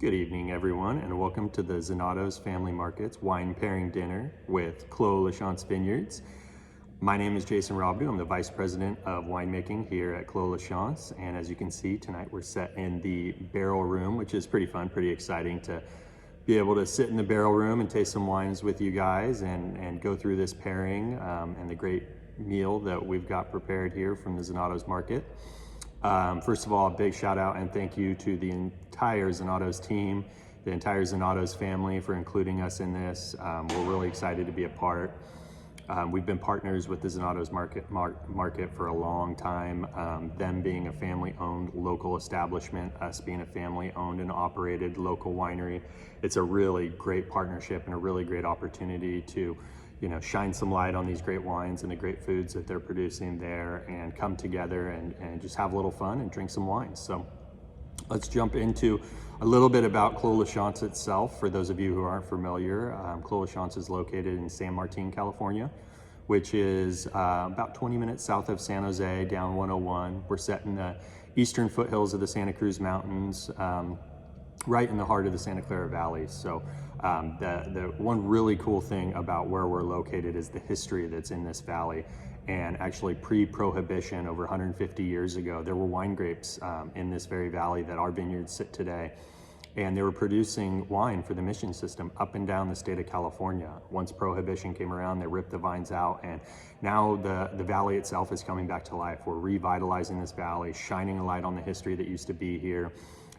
Good evening, everyone, and welcome to the Zanotto's Family Markets Wine Pairing Dinner with Clos LaChance Vineyards. My name is Jason Robdu. I'm the Vice President of Winemaking here at Clos LaChance, and as you can see, tonight we're set in the barrel room, which is pretty fun, pretty exciting to be able to sit in the barrel room and taste some wines with you guys and go through this pairing and the great meal that we've got prepared here from the Zanotto's Market. First of all, a big shout out and thank you to the entire Zanotto's team, the entire Zanotto's family for including us in this. We're really excited to be a part. We've been partners with the Zanotto's market for a long time, them being a family-owned local establishment, us being a family-owned and operated local winery. It's a really great partnership and a really great opportunity to shine some light on these great wines and the great foods that they're producing there and come together and just have a little fun and drink some wines. So let's jump into a little bit about Clos LaChance itself. For those of you who aren't familiar, Clos LaChance is located in San Martin, California, which is about 20 minutes south of San Jose, down 101. We're set in the eastern foothills of the Santa Cruz Mountains, right in the heart of the Santa Clara Valley. So the one really cool thing about where we're located is the history that's in this valley. And actually pre-prohibition, over 150 years ago, there were wine grapes in this very valley that our vineyards sit today. And they were producing wine for the mission system up and down the state of California. Once prohibition came around, they ripped the vines out, and now the valley itself is coming back to life. We're revitalizing this valley, shining a light on the history that used to be here.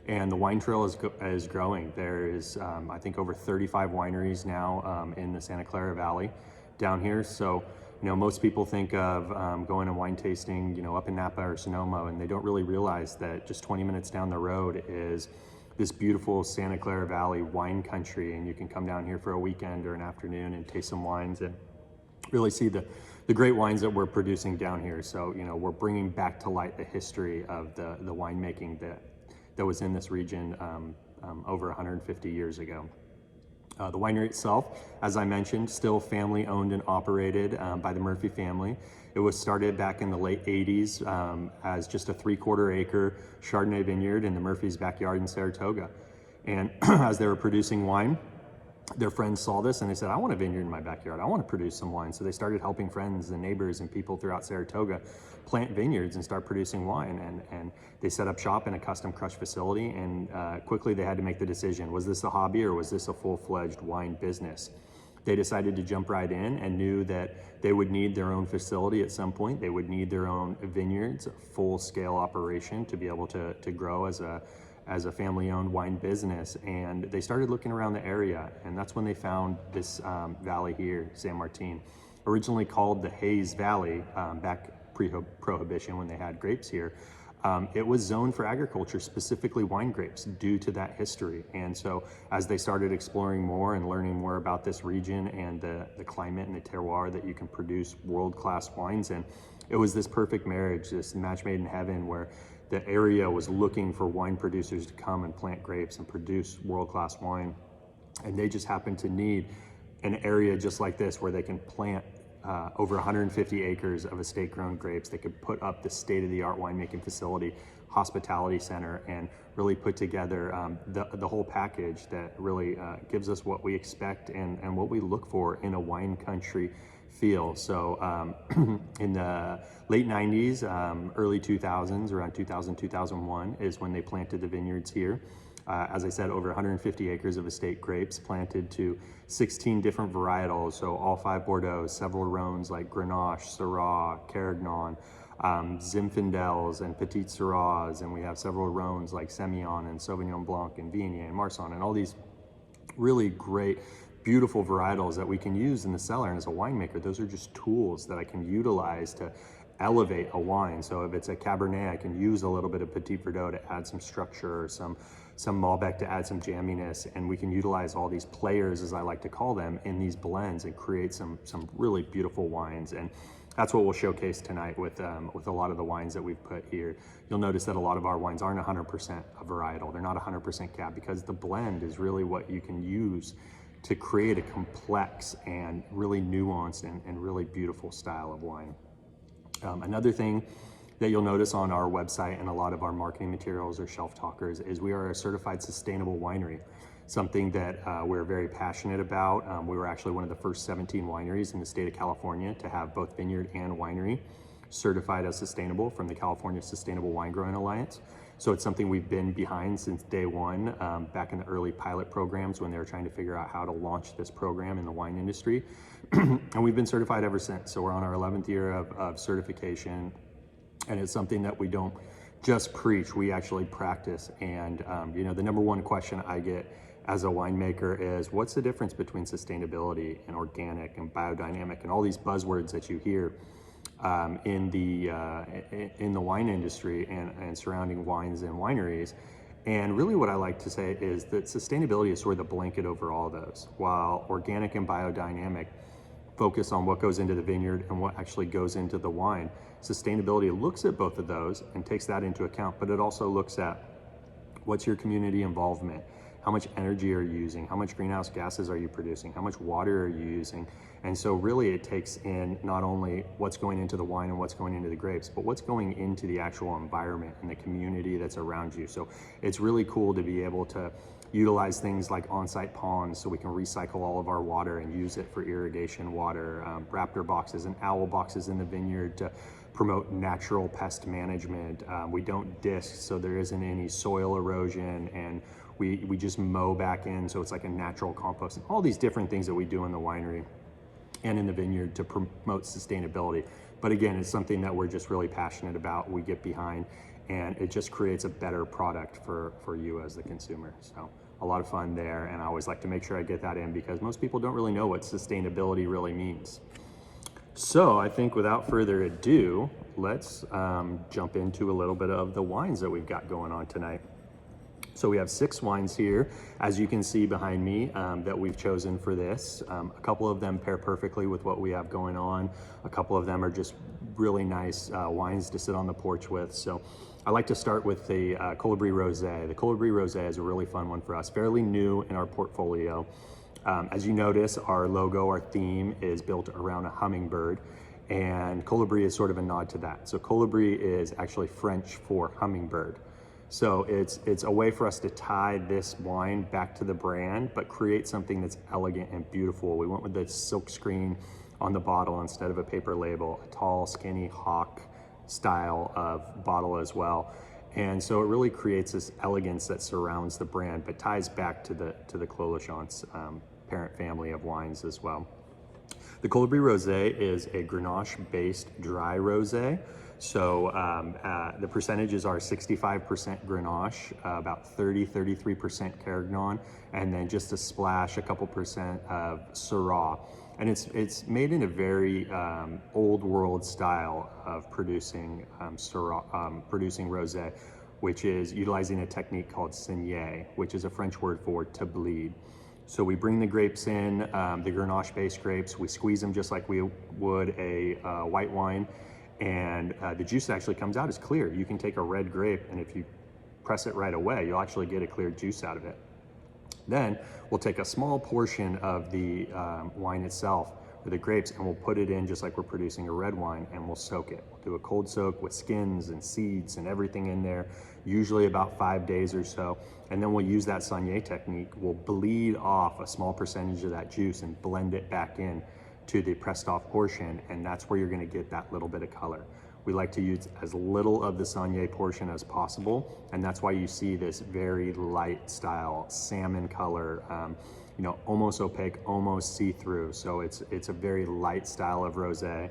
And the wine trail is growing. There is, I think, over 35 wineries now in the Santa Clara Valley down here. So, most people think of going and wine tasting, up in Napa or Sonoma, and they don't really realize that just 20 minutes down the road is this beautiful Santa Clara Valley wine country. And you can come down here for a weekend or an afternoon and taste some wines and really see the great wines that we're producing down here. So, we're bringing back to light the history of the winemaking that was in this region over 150 years ago. The winery itself, as I mentioned, still family owned and operated by the Murphy family. It was started back in the late 80s as just a 3/4 acre Chardonnay vineyard in the Murphy's backyard in Saratoga. And as they were producing wine, their friends saw this and they said, I want a vineyard in my backyard. I want to produce some wine. So they started helping friends and neighbors and people throughout Saratoga plant vineyards and start producing wine. And they set up shop in a custom crush facility. And quickly they had to make the decision, was this a hobby or was this a full-fledged wine business? They decided to jump right in and knew that they would need their own facility at some point. They would need their own vineyards, full-scale operation to be able to grow as a family-owned wine business. And they started looking around the area, and that's when they found this valley here, San Martin, originally called the Hayes Valley back pre-prohibition when they had grapes here. It was zoned for agriculture, specifically wine grapes, due to that history. And so as they started exploring more and learning more about this region and the climate and the terroir that you can produce world-class wines in, it was this perfect marriage, this match made in heaven, where the area was looking for wine producers to come and plant grapes and produce world-class wine. And they just happened to need an area just like this where they can plant over 150 acres of estate-grown grapes. They could put up the state-of-the-art winemaking facility, hospitality center, and really put together the whole package that really gives us what we expect and what we look for in a wine country feel. So in the late 90s, early 2000s, around 2000, 2001 is when they planted the vineyards here. As I said, over 150 acres of estate grapes planted to 16 different varietals. So all 5 Bordeaux, several Rhones like Grenache, Syrah, Carignan, Zinfandels and Petit Syrahs. And we have several Rhones like Semillon and Sauvignon Blanc and Viognier and Marsanne, and all these really great, beautiful varietals that we can use in the cellar. And as a winemaker, those are just tools that I can utilize to elevate a wine. So if it's a Cabernet, I can use a little bit of Petit Verdot to add some structure, or some Malbec to add some jamminess, and we can utilize all these players, as I like to call them, in these blends and create some really beautiful wines. And that's what we'll showcase tonight with a lot of the wines that we've put here. You'll notice that a lot of our wines aren't 100% a varietal. They're not 100% cab, because the blend is really what you can use to create a complex and really nuanced and really beautiful style of wine. Another thing that you'll notice on our website and a lot of our marketing materials or shelf talkers is we are a certified sustainable winery, something that we're very passionate about. We were actually one of the first 17 wineries in the state of California to have both vineyard and winery certified as sustainable from the California Sustainable Wine Growing Alliance. So it's something we've been behind since day one, back in the early pilot programs when they were trying to figure out how to launch this program in the wine industry. And we've been certified ever since. So we're on our 11th year of certification. And it's something that we don't just preach, we actually practice. And you know, the number one question I get as a winemaker is, what's the difference between sustainability and organic and biodynamic and all these buzzwords that you hear in the wine industry and surrounding wines and wineries? And really what I like to say is that sustainability is sort of the blanket over all those, while organic and biodynamic focus on what goes into the vineyard and what actually goes into the wine. Sustainability looks at both of those and takes that into account, but it also looks at what's your community involvement, how much energy are you using, how much greenhouse gases are you producing, how much water are you using. And so really it takes in not only what's going into the wine and what's going into the grapes, but what's going into the actual environment and the community that's around you. So it's really cool to be able to utilize things like on-site ponds so we can recycle all of our water and use it for irrigation water, raptor boxes and owl boxes in the vineyard to promote natural pest management. We don't disc, so there isn't any soil erosion, and we just mow back in, so it's like a natural compost, and all these different things that we do in the winery and in the vineyard to promote sustainability. But again, it's something that we're just really passionate about, we get behind, and it just creates a better product for you as the consumer. So a lot of fun there, and I always like to make sure I get that in because most people don't really know what sustainability really means. So I think without further ado, let's jump into a little bit of the wines that we've got going on tonight. So we have 6 wines here, as you can see behind me, that we've chosen for this. A couple of them pair perfectly with what we have going on. A couple of them are just really nice wines to sit on the porch with. So I like to start with the Colibri Rosé. The Colibri Rosé is a really fun one for us, fairly new in our portfolio. As you notice, our logo, our theme is built around a hummingbird, and Colibri is sort of a nod to that. So Colibri is actually French for hummingbird. So it's a way for us to tie this wine back to the brand, but create something that's elegant and beautiful. We went with the silk screen on the bottle instead of a paper label, a tall, skinny hawk style of bottle as well. And so it really creates this elegance that surrounds the brand, but ties back to the Clos LaChance parent family of wines as well. The Colibri Rosé is a Grenache-based dry rosé. So the percentages are 65% Grenache, about 33% Carignan, and then just a splash, a couple percent of Syrah. And it's made in a very old world style of producing producing rosé, which is utilizing a technique called saignée, which is a French word for to bleed. So we bring the grapes in, the Grenache-based grapes, we squeeze them just like we would a white wine, and the juice actually comes out as clear. You can take a red grape, and if you press it right away, you'll actually get a clear juice out of it. Then we'll take a small portion of the wine itself, or the grapes, and we'll put it in just like we're producing a red wine, and we'll soak it. We'll do a cold soak with skins and seeds and everything in there, usually about 5 days or so. And then we'll use that saignée technique. We'll bleed off a small percentage of that juice and blend it back in to the pressed off portion, and that's where you're gonna get that little bit of color. We like to use as little of the saignée portion as possible, and that's why you see this very light style salmon color, you know, almost opaque, almost see-through. So it's a very light style of rosé.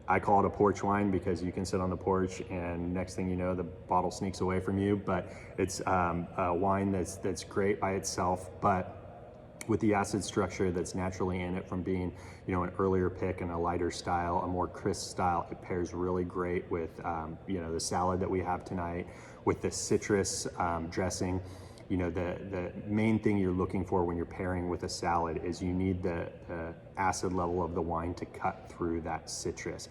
I call it a porch wine because you can sit on the porch and next thing you know, the bottle sneaks away from you, but it's a wine that's great by itself, but with the acid structure that's naturally in it from being, you know, an earlier pick and a lighter style, a more crisp style, it pairs really great with, you know, the salad that we have tonight, with the citrus dressing. You know, the main thing you're looking for when you're pairing with a salad is you need the acid level of the wine to cut through that citrus.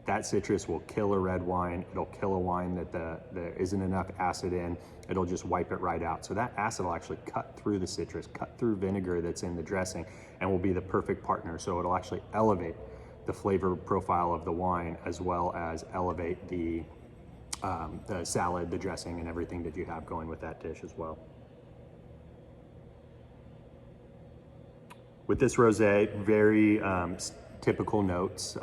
That citrus will kill a red wine. It'll kill a wine that there isn't enough acid in. It'll just wipe it right out. So that acid will actually cut through the citrus, cut through vinegar that's in the dressing, and will be the perfect partner. So it'll actually elevate the flavor profile of the wine as well as elevate the the salad, the dressing, and everything that you have going with that dish as well. With this rosé, very typical notes.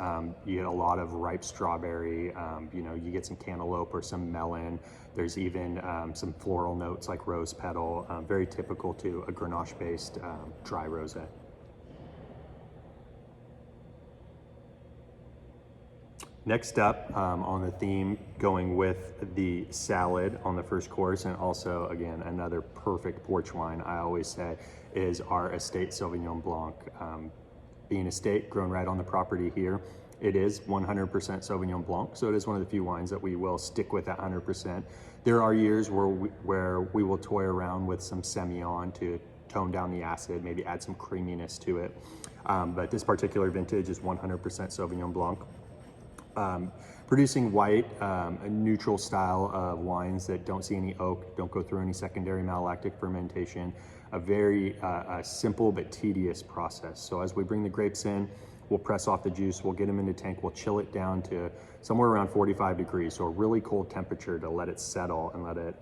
You get a lot of ripe strawberry. You get some cantaloupe or some melon. There's even some floral notes like rose petal. Very typical to a Grenache-based dry rosé. Next up on the theme, going with the salad on the first course, and also, again, another perfect porch wine, I always say, is our estate Sauvignon Blanc. Being estate, grown right on the property here, it is 100% Sauvignon Blanc, so it is one of the few wines that we will stick with at 100%. There are years where we will toy around with some Semillon to tone down the acid, maybe add some creaminess to it. But this particular vintage is 100% Sauvignon Blanc. Producing white, a neutral style of wines that don't see any oak, don't go through any secondary malolactic fermentation, a very simple but tedious process. So as we bring the grapes in, we'll press off the juice, we'll get them in the tank, we'll chill it down to somewhere around 45 degrees, so a really cold temperature to let it settle and let it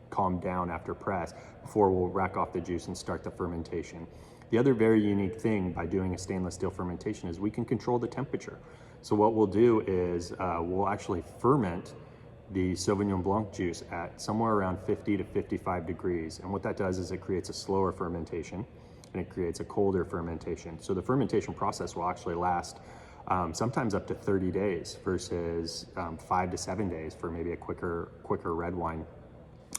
calm down after press before we'll rack off the juice and start the fermentation. The other very unique thing by doing a stainless steel fermentation is we can control the temperature. So what we'll do is we'll actually ferment the Sauvignon Blanc juice at somewhere around 50 to 55 degrees. And what that does is it creates a slower fermentation and it creates a colder fermentation. So the fermentation process will actually last sometimes up to 30 days versus 5 to 7 days for maybe a quicker red wine.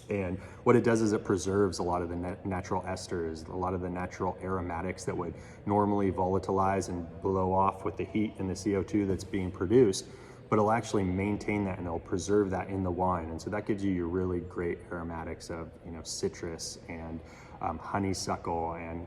And what it does is it preserves a lot of the natural esters, a lot of the natural aromatics that would normally volatilize and blow off with the heat and the CO2 that's being produced, but it'll actually maintain that and it'll preserve that in the wine. And so that gives you your really great aromatics of, citrus and honeysuckle, and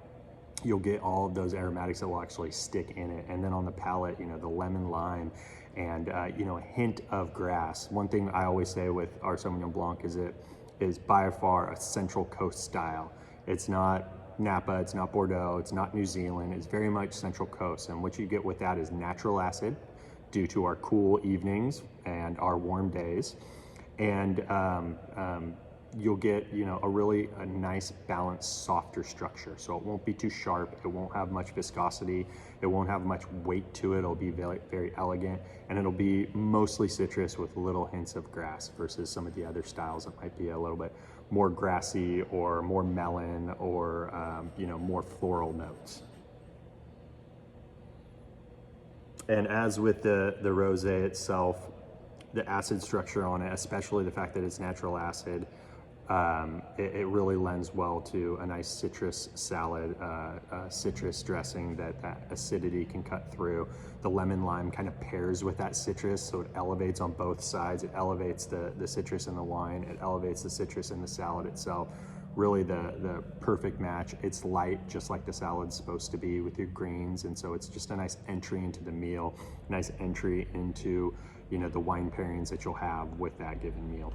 you'll get all of those aromatics that will actually stick in it. And then on the palate, the lemon lime and, a hint of grass. One thing I always say with our Sauvignon Blanc is it is by far a Central Coast style. It's not Napa, it's not Bordeaux, it's not New Zealand, it's very much Central Coast. And what you get with that is natural acid due to our cool evenings and our warm days. And you'll get, a nice balanced, softer structure. So it won't be too sharp, it won't have much viscosity, it won't have much weight to it, it'll be very, very elegant, and it'll be mostly citrus with little hints of grass versus some of the other styles that might be a little bit more grassy or more melon or, more floral notes. And as with the rosé itself, the acid structure on it, especially the fact that it's natural acid, it really lends well to a nice citrus salad, citrus dressing that acidity can cut through. The lemon lime kind of pairs with that citrus, so it elevates on both sides. It elevates the citrus in the wine, it elevates the citrus in the salad itself. Really the perfect match. It's light, just like the salad's supposed to be with your greens, and so it's just a nice entry into the meal, nice entry into the wine pairings that you'll have with that given meal.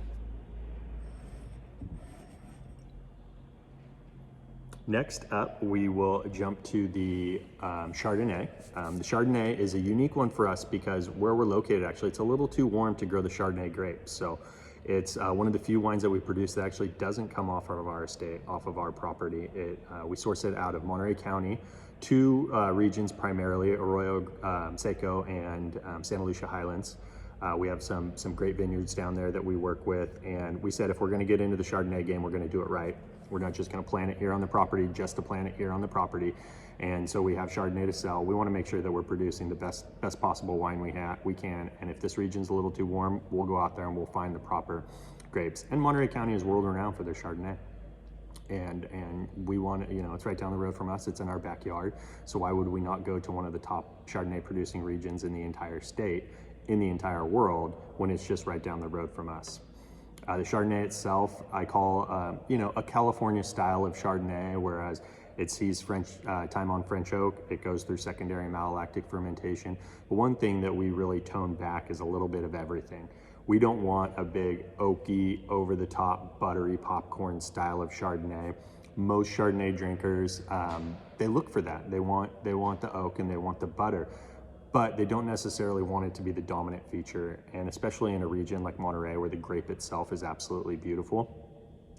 Next up, we will jump to the Chardonnay. The Chardonnay is a unique one for us because where we're located, actually, it's a little too warm to grow the Chardonnay grapes. So it's one of the few wines that we produce that actually doesn't come off of our estate, off of our property. We source it out of Monterey County, two regions primarily, Arroyo Seco and Santa Lucia Highlands. We have some great vineyards down there that we work with, and we said if we're going to get into the Chardonnay game, we're going to do it right. We're not just going to plant it here on the property just to plant it here on the property. And so we have Chardonnay to sell. We want to make sure that we're producing the best possible wine we can. And if this region's a little too warm, we'll go out there and we'll find the proper grapes. And Monterey County is world renowned for their Chardonnay. And we want to, it's right down the road from us. It's in our backyard. So why would we not go to one of the top Chardonnay producing regions in the entire state, in the entire world, when it's just right down the road from us? The Chardonnay itself, I call, a California style of Chardonnay, whereas it sees time on French oak, it goes through secondary malolactic fermentation. But one thing that we really tone back is a little bit of everything. We don't want a big oaky, over-the-top, buttery popcorn style of Chardonnay. Most Chardonnay drinkers, they look for that. They want the oak and they want the butter. but they don't necessarily want it to be the dominant feature. And especially in a region like Monterey, where the grape itself is absolutely beautiful,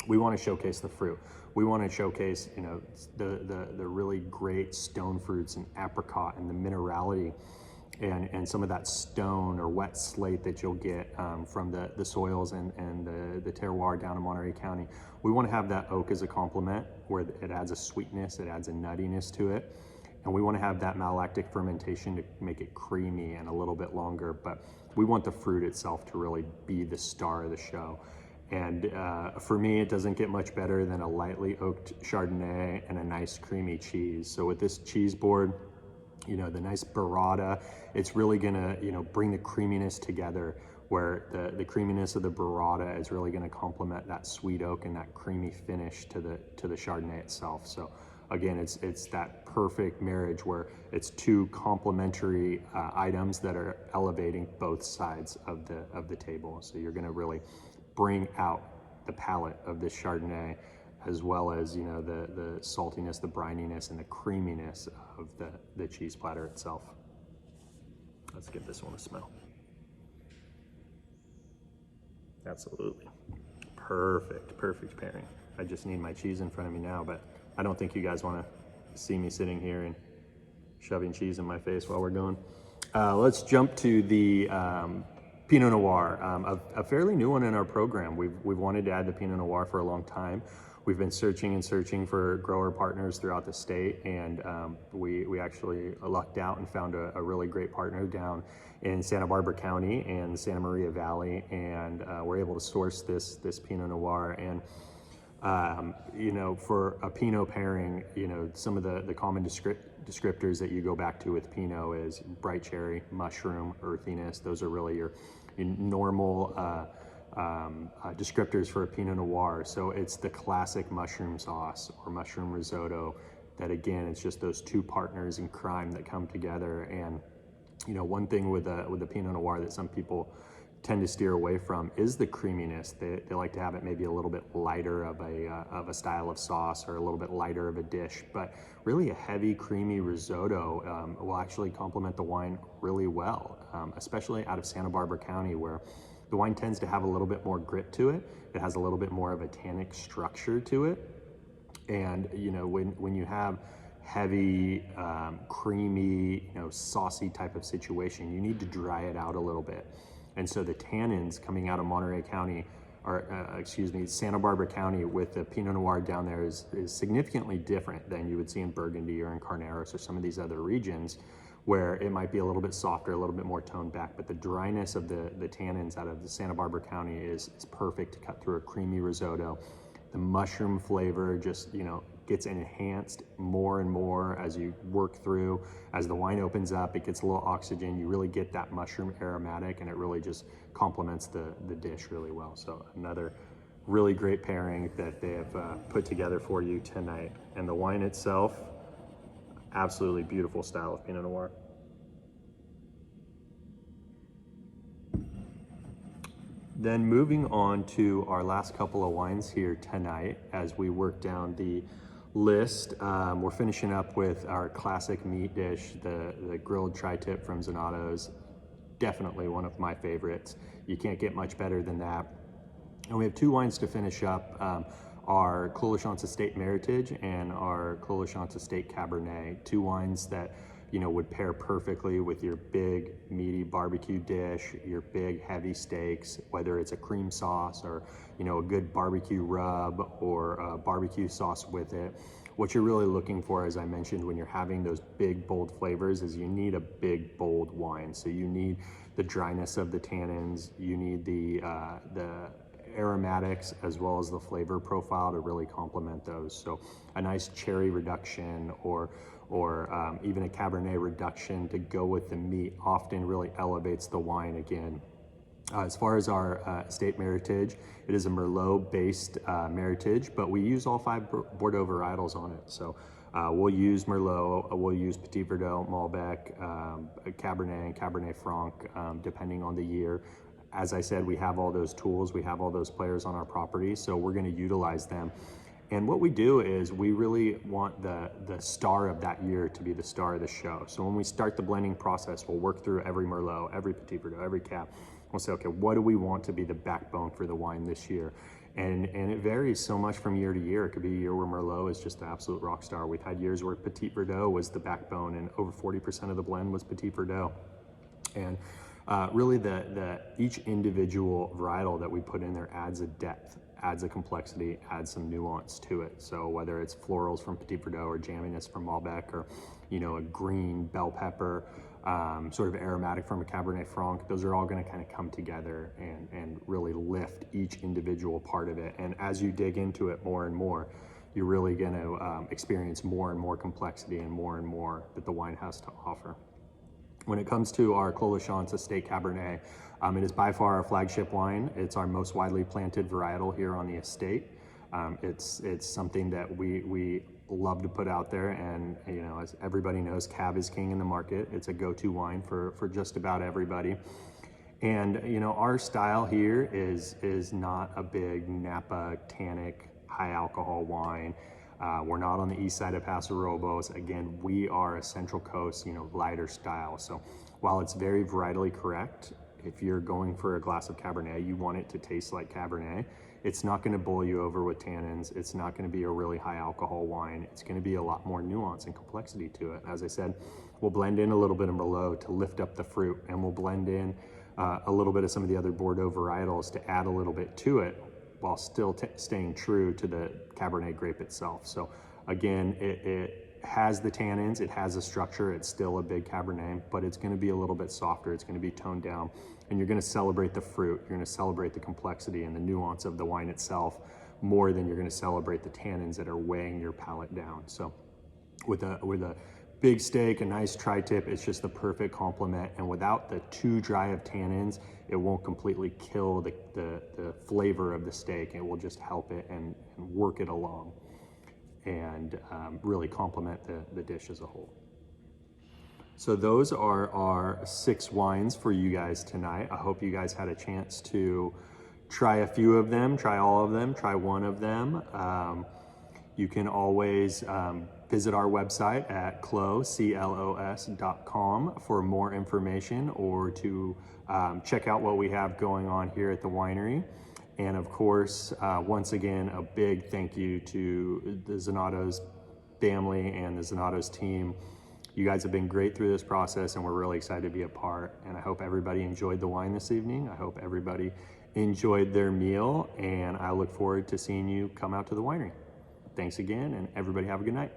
we want to showcase the fruit. We want to showcase, you know, the really great stone fruits and apricot and the minerality and some of that stone or wet slate that you'll get from the soils and the terroir down in Monterey County. We want to have that oak as a complement, where it adds a sweetness, it adds a nuttiness to it. And we want to have that malolactic fermentation to make it creamy and a little bit longer, but we want the fruit itself to really be the star of the show. And for me, it doesn't get much better than a lightly oaked Chardonnay and a nice creamy cheese. So with this cheese board, you know, the nice burrata, it's really gonna, you know, bring the creaminess together, where the creaminess of the burrata is really gonna complement that sweet oak and that creamy finish to the Chardonnay itself. So again, it's that perfect marriage where it's two complementary items that are elevating both sides of the table. So you're gonna really bring out the palate of this Chardonnay, as well as, you know, the saltiness, the brininess, and the creaminess of the cheese platter itself. Let's give this one a smell. Absolutely. Perfect pairing. I just need my cheese in front of me now, but I don't think you guys want to see me sitting here and shoving cheese in my face while we're going. Let's jump to the Pinot Noir, a fairly new one in our program. We've wanted to add the Pinot Noir for a long time. We've been searching for grower partners throughout the state, and we actually lucked out and found a really great partner down in Santa Barbara County and the Santa Maria Valley, and we're able to source this Pinot Noir. And you know, for a Pinot pairing, you know, some of the common descriptors that you go back to with Pinot is bright cherry, mushroom, earthiness. Those are really your normal descriptors for a Pinot Noir. So it's the classic mushroom sauce or mushroom risotto that, again, it's just those two partners in crime that come together. And, you know, one thing with the Pinot Noir that some people tend to steer away from is the creaminess. They like to have it maybe a little bit lighter of a style of sauce, or a little bit lighter of a dish, but really a heavy creamy risotto will actually complement the wine really well, especially out of Santa Barbara County, where the wine tends to have a little bit more grit to it. It has a little bit more of a tannic structure to it. And, you know, when you have heavy, creamy, you know, saucy type of situation, you need to dry it out a little bit. And so the tannins coming out of Monterey County, or Santa Barbara County with the Pinot Noir down there is significantly different than you would see in Burgundy or in Carneros or some of these other regions, where it might be a little bit softer, a little bit more toned back, but the dryness of the tannins out of the Santa Barbara County is perfect to cut through a creamy risotto. The mushroom flavor just, you know, gets enhanced more and more as you work through. As the wine opens up, it gets a little oxygen. You really get that mushroom aromatic, and it really just complements the dish really well. So another really great pairing that they have put together for you tonight. And the wine itself, absolutely beautiful style of Pinot Noir. Then moving on to our last couple of wines here tonight, as we work down the list, we're finishing up with our classic meat dish, the grilled tri-tip from Zanotto's. Definitely one of my favorites. You can't get much better than that. And we have two wines to finish up, our Clos LaChance Estate Meritage and our Clos LaChance Estate Cabernet. Two wines that, you know, would pair perfectly with your big meaty barbecue dish, your big heavy steaks, whether it's a cream sauce or, you know, a good barbecue rub or a barbecue sauce with it. What you're really looking for, as I mentioned, when you're having those big, bold flavors, is you need a big, bold wine. So you need the dryness of the tannins, you need the aromatics as well as the flavor profile to really complement those. So a nice cherry reduction or even a Cabernet reduction to go with the meat often really elevates the wine again. As far as our estate Meritage, it is a Merlot-based Meritage, but we use all 5 Bordeaux varietals on it. So we'll use Merlot, we'll use Petit Verdot, Malbec, Cabernet, and Cabernet Franc, depending on the year. As I said, we have all those tools, we have all those players on our property, so we're going to utilize them. And what we do is we really want the star of that year to be the star of the show. So when we start the blending process, we'll work through every Merlot, every Petit Verdot, every Cab. We'll say, okay, what do we want to be the backbone for the wine this year? And it varies so much from year to year. It could be a year where Merlot is just the absolute rock star. We've had years where Petit Verdot was the backbone and over 40% of the blend was Petit Verdot. And really each individual varietal that we put in there adds a depth, adds a complexity, adds some nuance to it. So whether it's florals from Petit Verdot or jamminess from Malbec, or a green bell pepper, sort of aromatic from a Cabernet Franc, those are all going to kind of come together and really lift each individual part of it. And as you dig into it more and more, you're really going to experience more and more complexity and more that the wine has to offer. When it comes to our Clos LaChance Estate Cabernet, it is by far our flagship wine. It's our most widely planted varietal here on the estate. It's something that we love to put out there, and as everybody knows, Cab is king in the market. It's a go-to wine for just about everybody. And our style here is not a big Napa tannic high alcohol wine. We're not on the east side of Paso Robles. Again, we are a Central Coast, lighter style. So while it's very varietally correct, if you're going for a glass of Cabernet, you want it to taste like Cabernet. It's not going to bowl you over with tannins. It's not going to be a really high alcohol wine. It's going to be a lot more nuance and complexity to it. As I said, we'll blend in a little bit of Merlot to lift up the fruit, and we'll blend in a little bit of some of the other Bordeaux varietals to add a little bit to it, while still staying true to the Cabernet grape itself. So again, it has the tannins, it has a structure, it's still a big Cabernet, but it's gonna be a little bit softer, it's gonna be toned down, and you're gonna celebrate the fruit, you're gonna celebrate the complexity and the nuance of the wine itself more than you're gonna celebrate the tannins that are weighing your palate down. So with a big steak, a nice tri-tip, it's just the perfect complement, and without the too dry of tannins, it won't completely kill the flavor of the steak. It will just help it and work it along and really complement the dish as a whole. So those are our 6 wines for you guys tonight. I hope you guys had a chance to try a few of them, try all of them, try one of them. You can always visit our website at clos.com for more information, or to check out what we have going on here at the winery. And of course, once again, a big thank you to the Zanotto's family and the Zanotto's team. You guys have been great through this process, and we're really excited to be a part. And I hope everybody enjoyed the wine this evening. I hope everybody enjoyed their meal, and I look forward to seeing you come out to the winery. Thanks again, and everybody have a good night.